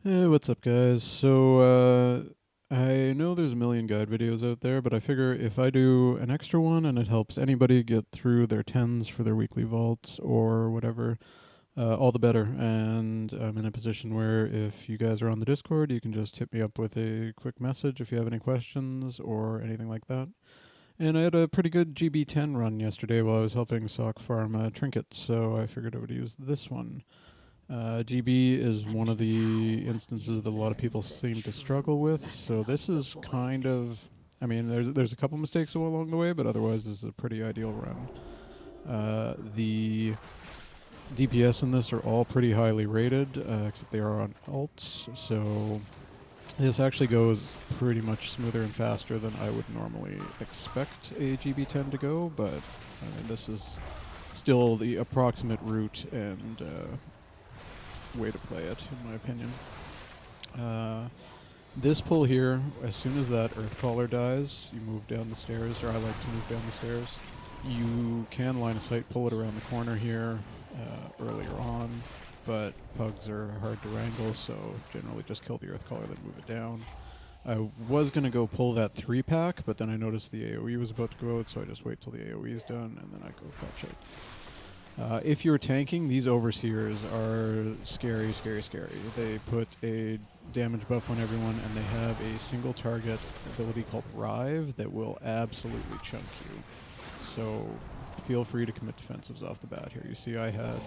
Hey, what's up, guys? I know there's a million guide videos out there, but I figure if I do an extra one and it helps anybody get through their tens for their weekly vaults or whatever, all the better. And I'm in a position where if you guys are on the Discord, you can just hit me up with a quick message if you have any questions or anything like that. And I had a pretty good GB10 run yesterday while I was helping Sock farm trinkets, so I figured I would use this one. GB is one of the instances that a lot of people seem to struggle with. So this is kind of, I mean, there's a couple mistakes along the way, but otherwise this is a pretty ideal run. The DPS in this are all pretty highly rated, except they are on alts. So this actually goes pretty much smoother and faster than I would normally expect a GB10 to go, but I mean, this is still the approximate route and way to play it, in my opinion. This pull here, as soon as that earth caller dies, you move down the stairs, or I like to move down the stairs. You can line of sight pull it around the corner here earlier on, but pugs are hard to wrangle, so generally just kill the earth caller, then move it down. I was going to go pull that 3-pack, but then I noticed the AoE was about to go out, so I just wait till the AoE is done, and then I go fetch it. If you're tanking, these overseers are scary, scary, scary. They put a damage buff on everyone, and they have a single target ability called Rive that will absolutely chunk you. So feel free to commit defensives off the bat here. You see I had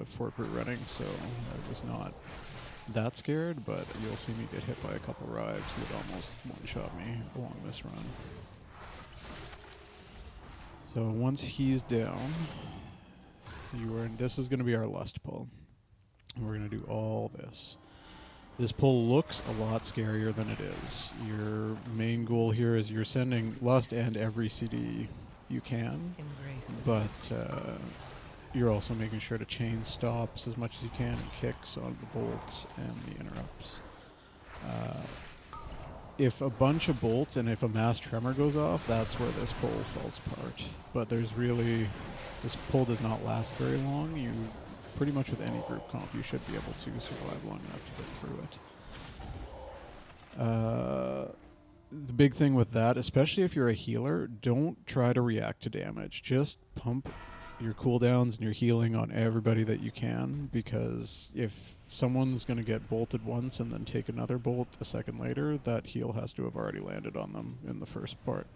Fort Brute running, so I was not that scared, but you'll see me get hit by a couple Rives that almost one-shot me along this run. So once he's down, this is going to be our lust pull. And we're going to do all this. This pull looks a lot scarier than it is. Your main goal here is you're sending lust and every CD you can, but you're also making sure to chain stops as much as you can and kicks on the bolts and the interrupts. If a bunch of bolts and if a mass tremor goes off, that's where this pull falls apart. But this pull does not last very long. You pretty much with any group comp, you should be able to survive long enough to get through it. The big thing with that, especially if you're a healer, don't try to react to damage. Just pump your cooldowns and your healing on everybody that you can, because if someone's going to get bolted once and then take another bolt a second later, that heal has to have already landed on them in the first part.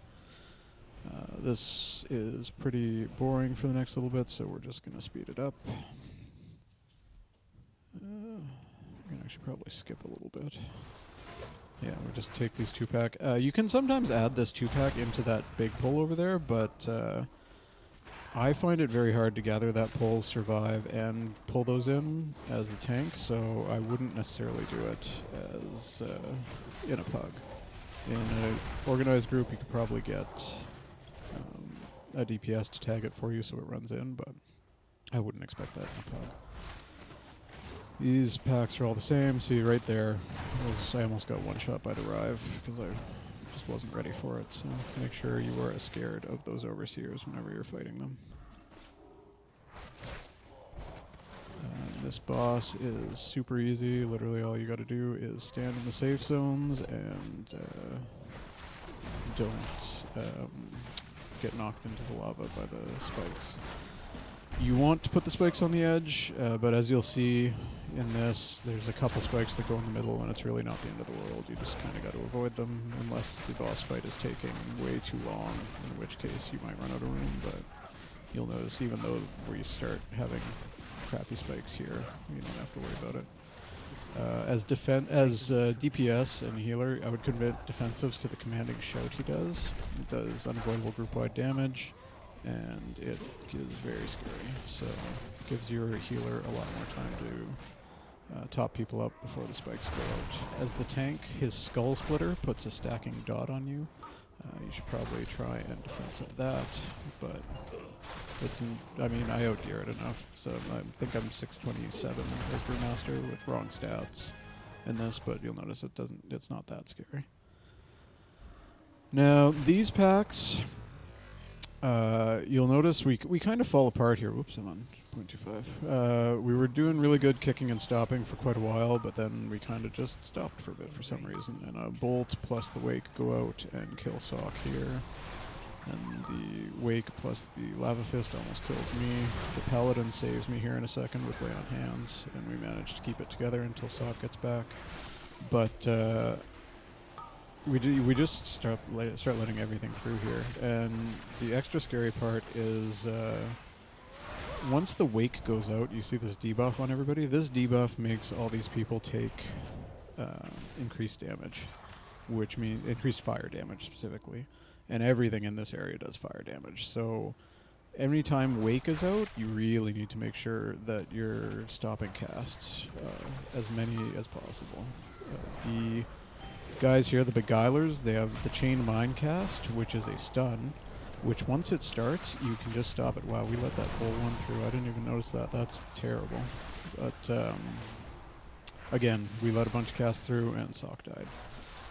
This is pretty boring for the next little bit, so we're just going to speed it up. We're going to actually probably skip a little bit. Yeah, we'll just take these 2-pack. You can sometimes add this 2-pack into that big pull over there, but I find it very hard to gather that pull, survive, and pull those in as a tank, so I wouldn't necessarily do it as in a pug. In an organized group, you could probably get a DPS to tag it for you so it runs in, but I wouldn't expect that in a pug. These packs are all the same. See right there, I almost got one-shot by the Rive because I just wasn't ready for it. So make sure you are as scared of those overseers whenever you're fighting them. This boss is super easy. Literally all you got to do is stand in the safe zones and don't get knocked into the lava by the spikes. You want to put the spikes on the edge, but as you'll see in this, there's a couple spikes that go in the middle, and it's really not the end of the world. You just kind of got to avoid them, unless the boss fight is taking way too long, in which case you might run out of room, but you'll notice even though we start having crappy spikes here, you don't have to worry about it. As DPS and healer, I would commit defensives to the commanding shout he does. It does unavoidable group-wide damage, and it is very scary. So it gives your healer a lot more time to top people up before the spikes go out. As the tank, his Skull Splitter puts a stacking dot on you. You should probably try and defensive that, but I mean, I outgear it enough, so I think I'm 627 as Brewmaster with wrong stats in this, but you'll notice it's not that scary. Now, these packs, You'll notice we kind of fall apart here. Whoops, I'm on 0.25. We were doing really good kicking and stopping for quite a while, but then we kind of just stopped for a bit for some reason. And a bolt plus the wake go out and kill Sock here. And the wake plus the lava fist almost kills me. The paladin saves me here in a second with lay on hands, and we manage to keep it together until Sock gets back. But we just start letting everything through here, and the extra scary part is once the wake goes out, you see this debuff on everybody. This debuff makes all these people take increased damage, which means increased fire damage specifically, and everything in this area does fire damage. So every time wake is out, you really need to make sure that you're stopping casts, as many as possible. The guys here, the Beguilers, they have the Chain Mind cast, which is a stun, which once it starts, you can just stop it. Wow, we let that bull one through. I didn't even notice that. That's terrible. But again, we let a bunch of casts through, and Sock died.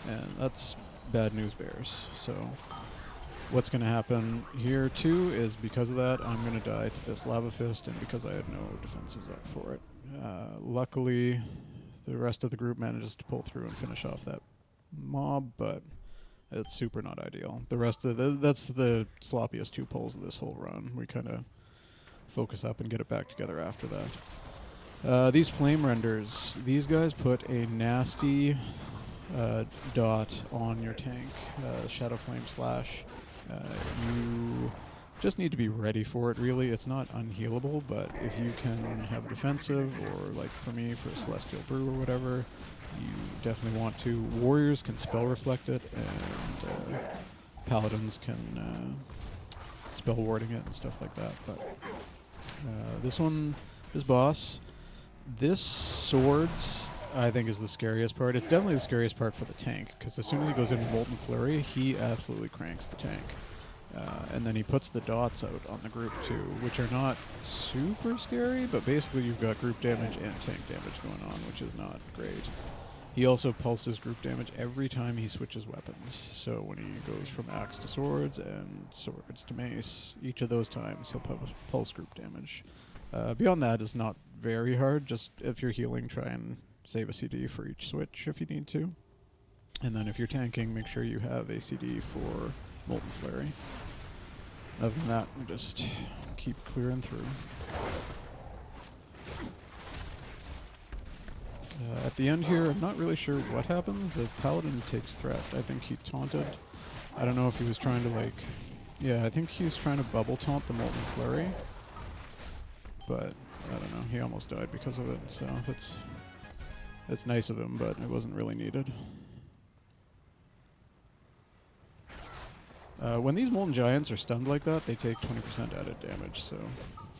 And that's bad news bears. So what's going to happen here, too, is because of that, I'm going to die to this Lava Fist, and because I had no defensives up for it. Luckily, the rest of the group manages to pull through and finish off that mob, but it's super not ideal. The rest of that's the sloppiest 2 pulls of this whole run. We kind of focus up and get it back together after that. These flame renders, these guys put a nasty dot on your tank, Shadow Flame Slash. You just need to be ready for it, really. It's not unhealable, but if you can have defensive, or like for me, for Celestial Brew or whatever, you definitely want to. Warriors can spell reflect it, and paladins can spell warding it and stuff like that. But this boss, this swords, I think is the scariest part. It's definitely the scariest part for the tank, because as soon as he goes into Molten Flurry, he absolutely cranks the tank. And then he puts the dots out on the group too, which are not super scary, but basically you've got group damage and tank damage going on, which is not great. He also pulses group damage every time he switches weapons. So when he goes from axe to swords and swords to mace, each of those times he'll pulse group damage. Beyond that is not very hard. Just if you're healing, try and save a CD for each switch if you need to. And then if you're tanking, make sure you have a CD for Molten Flurry. Other than that, we just keep clearing through. At the end here, I'm not really sure what happens. The paladin takes threat. I think he taunted. I don't know if he was trying to, like... Yeah, I think he was trying to bubble taunt the Molten Flurry. But, I don't know, he almost died because of it, so it's nice of him, but it wasn't really needed. When these Molten Giants are stunned like that, they take 20% added damage, so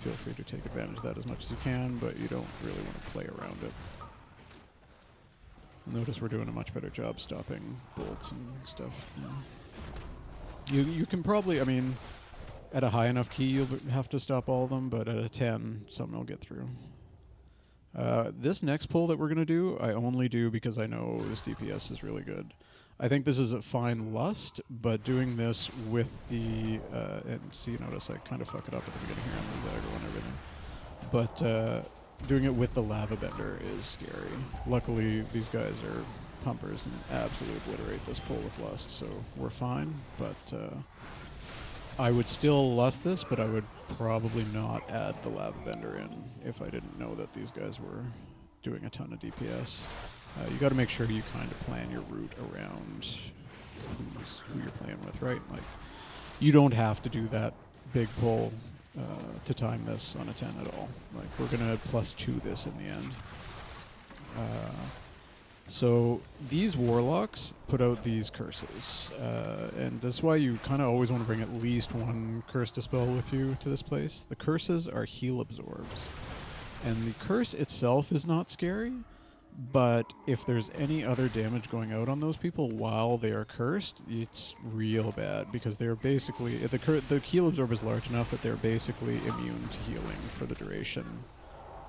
feel free to take advantage of that as much as you can, but you don't really want to play around it. Notice we're doing a much better job stopping bolts and stuff. You can probably, I mean, at a high enough key you'll have to stop all of them, but at a 10, something will get through. This next pull that we're going to do, I only do because I know this DPS is really good. I think this is a fine lust, but doing this with the, and see, notice I kind of fuck it up at the beginning here on the Zagger and everything. But doing it with the Lava Bender is scary. Luckily, these guys are pumpers and absolutely obliterate this pull with lust, so we're fine. But I would still lust this, but I would probably not add the Lava Bender in if I didn't know that these guys were doing a ton of DPS. You got to make sure you kind of plan your route around who you're playing with, right? Like, you don't have to do that big pull to time this on a 10 at all. Like, we're going to +2 this in the end. So these warlocks put out these curses, and that's why you kind of always want to bring at least one curse dispel with you to this place. The curses are heal absorbs, and the curse itself is not scary, but if there's any other damage going out on those people while they are cursed, it's real bad, because they're basically, the heal absorb is large enough that they're basically immune to healing for the duration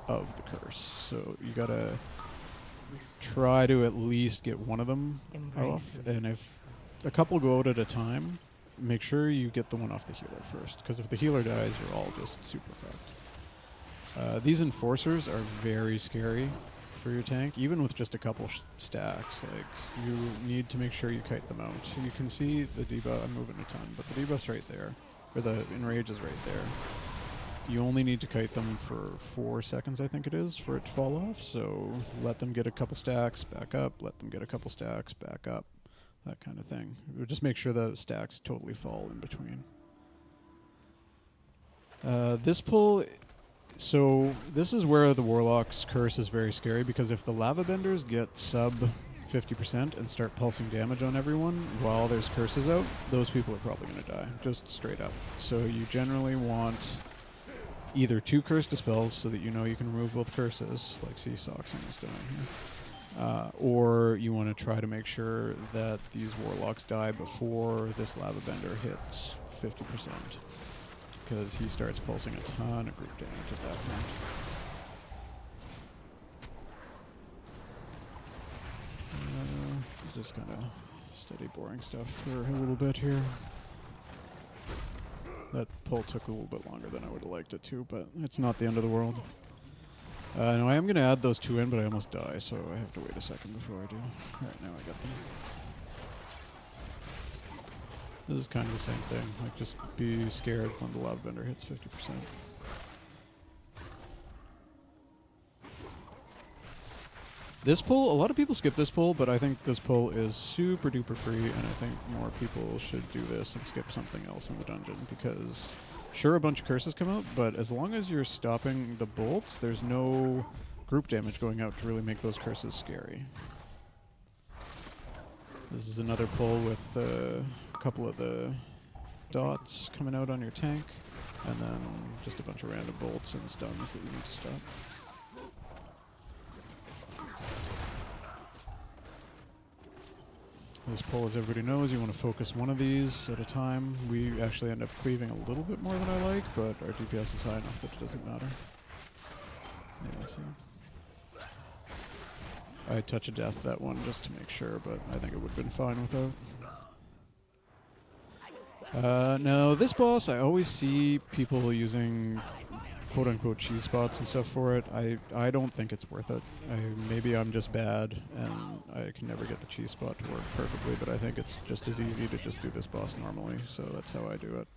of the curse. So you gotta try to at least get one of them off, and if a couple go out at a time, make sure you get the one off the healer first, because if the healer dies, you're all just super fucked. These enforcers are very scary for your tank, even with just a couple stacks. Like, you need to make sure you kite them out. You can see the debuff. I'm moving a ton, but the debuff's right there, or the enrage is right there. You only need to kite them for 4 seconds, I think it is, for it to fall off. So let them get a couple stacks, back up. Let them get a couple stacks, back up. That kind of thing. Just make sure the stacks totally fall in between. This pull, so this is where the Warlock's curse is very scary, because if the Lava Benders get sub 50% and start pulsing damage on everyone while there's curses out, those people are probably going to die, just straight up. So you generally want either 2 curse dispels so that you know you can remove both curses, like Soxing is doing here, or you want to try to make sure that these Warlocks die before this Lava Bender hits 50%, because he starts pulsing a ton of group damage at that point. It's just kind of steady boring stuff for a little bit here. That pull took a little bit longer than I would have liked it to, but it's not the end of the world. No, I am going to add those 2 in, but I almost die, so I have to wait a second before I do. Alright, now I got them. This is kind of the same thing, like just be scared when the Lava Bender hits 50%. This pull, a lot of people skip this pull, but I think this pull is super duper free, and I think more people should do this and skip something else in the dungeon, because sure, a bunch of curses come out, but as long as you're stopping the bolts, there's no group damage going out to really make those curses scary. This is another pull with a couple of the dots coming out on your tank, and then just a bunch of random bolts and stuns that you need to stop. This pull, as everybody knows, you want to focus one of these at a time. We actually end up cleaving a little bit more than I like, but our DPS is high enough that it doesn't matter. Yeah, so I touch a death that one just to make sure, but I think it would have been fine without. Now, this boss, I always see people using quote-unquote cheese spots and stuff for it. I don't think it's worth it. Maybe I'm just bad and I can never get the cheese spot to work perfectly, but I think it's just as easy to just do this boss normally, so that's how I do it.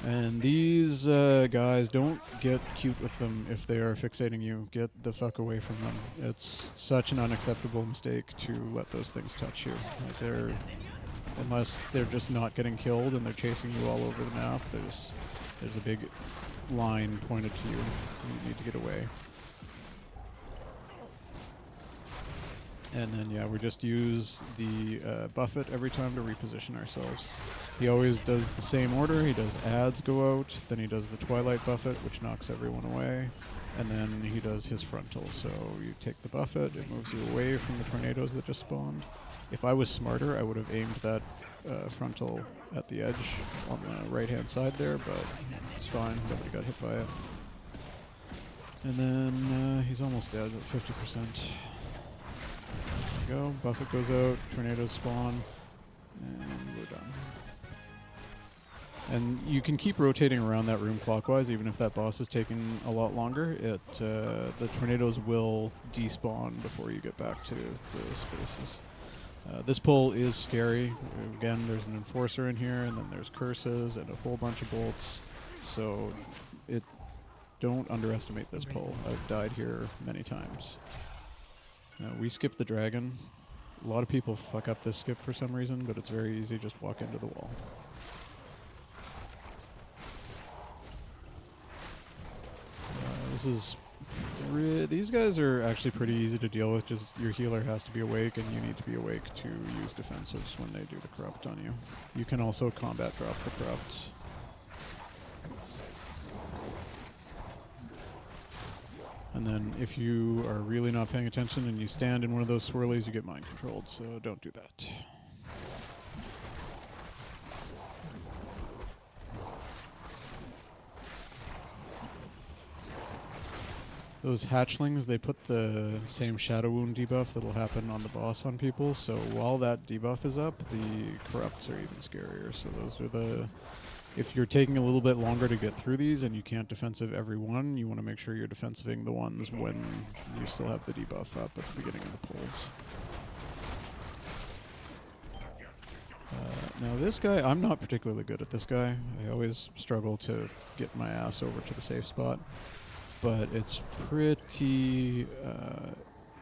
And these guys, don't get cute with them if they are fixating you. Get the fuck away from them. It's such an unacceptable mistake to let those things touch you. Like unless they're just not getting killed and they're chasing you all over the map, there's a big line pointed to you. You need to get away. And then, yeah, we just use the buffet every time to reposition ourselves. He always does the same order. He does ads go out, then he does the Twilight buffet, which knocks everyone away, and then he does his frontal. So you take the buffet, it moves you away from the tornadoes that just spawned. If I was smarter, I would have aimed that frontal at the edge on the right-hand side there, but it's fine. Nobody got hit by it. And then he's almost dead at 50%. There we go. Buffet goes out, tornadoes spawn, and we're done. And you can keep rotating around that room clockwise, even if that boss is taking a lot longer. The tornadoes will despawn before you get back to the spaces. This pull is scary. Again, there's an enforcer in here, and then there's curses and a whole bunch of bolts. So don't underestimate this pull. I've died here many times. We skipped the dragon. A lot of people fuck up this skip for some reason, but it's very easy. Just walk into the wall. These guys are actually pretty easy to deal with. Just your healer has to be awake, and you need to be awake to use defensives when they do the corrupt on you. You can also combat drop the corrupt. And then if you are really not paying attention and you stand in one of those swirlies, you get mind controlled, so don't do that. Those hatchlings, they put the same shadow wound debuff that'll happen on the boss on people, so while that debuff is up, the corrupts are even scarier. So those are the... If you're taking a little bit longer to get through these and you can't defensive every one, you want to make sure you're defensiving the ones when you still have the debuff up at the beginning of the pulls. Now this guy, I'm not particularly good at this guy. I always struggle to get my ass over to the safe spot. But it's pretty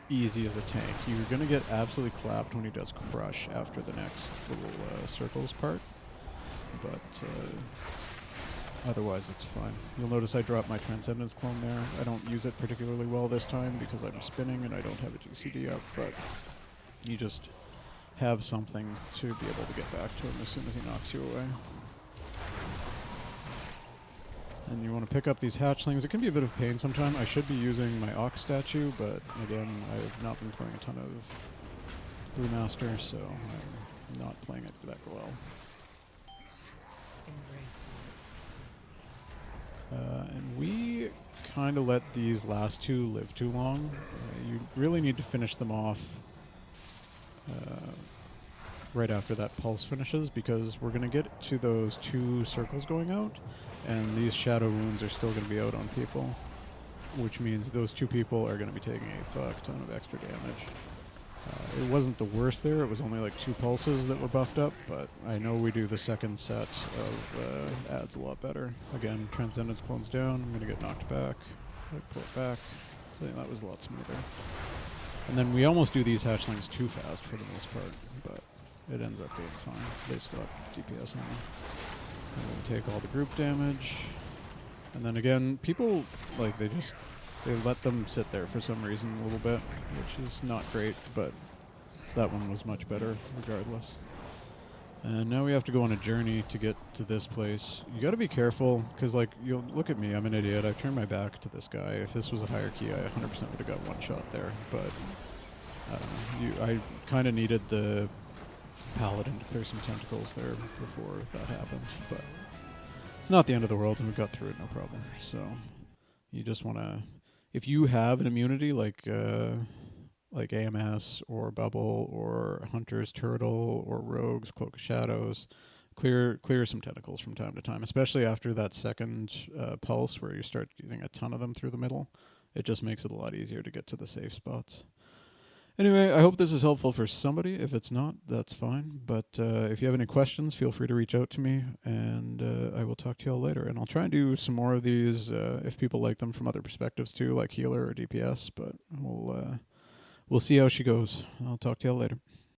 easy as a tank. You're going to get absolutely clapped when he does crush after the next little circles part. But otherwise it's fine. You'll notice I dropped my Transcendence clone there. I don't use it particularly well this time because I'm spinning and I don't have a GCD up, but you just have something to be able to get back to him as soon as he knocks you away. And you want to pick up these hatchlings. It can be a bit of pain sometimes. I should be using my Ox statue, but again, I've not been playing a ton of Brewmaster, so I'm not playing it that well. And we kind of let these last two live too long. You really need to finish them off right after that pulse finishes, because we're going to get to those two circles going out, and these shadow wounds are still going to be out on people, which means those two people are going to be taking a fuck ton of extra damage. It wasn't the worst there, it was only like 2 pulses that were buffed up, but I know we do the second set of ads a lot better. Again, Transcendence clones down, I'm going to get knocked back, I pull it back, so yeah, that was a lot smoother. And then we almost do these hatchlings too fast for the most part, but it ends up being fine. They still have DPS on them. And we take all the group damage. And then again, people, like, they let them sit there for some reason a little bit, which is not great, but that one was much better regardless. And now we have to go on a journey to get to this place. You gotta be careful, because, like, you'll look at me, I'm an idiot. I turned my back to this guy. If this was a higher key, I 100% would have got one shot there, but I kind of needed the Paladin to clear some tentacles there before that happened, but it's not the end of the world, and we got through it no problem. So you just want to, if you have an immunity like AMS or Bubble or Hunter's Turtle or Rogue's Cloak of Shadows, clear some tentacles from time to time, especially after that second pulse where you start getting a ton of them through the middle. It just makes it a lot easier to get to the safe spots. Anyway, I hope this is helpful for somebody. If it's not, that's fine. But if you have any questions, feel free to reach out to me, and I will talk to you all later. And I'll try and do some more of these if people like them from other perspectives too, like healer or DPS. But we'll see how she goes. I'll talk to you all later.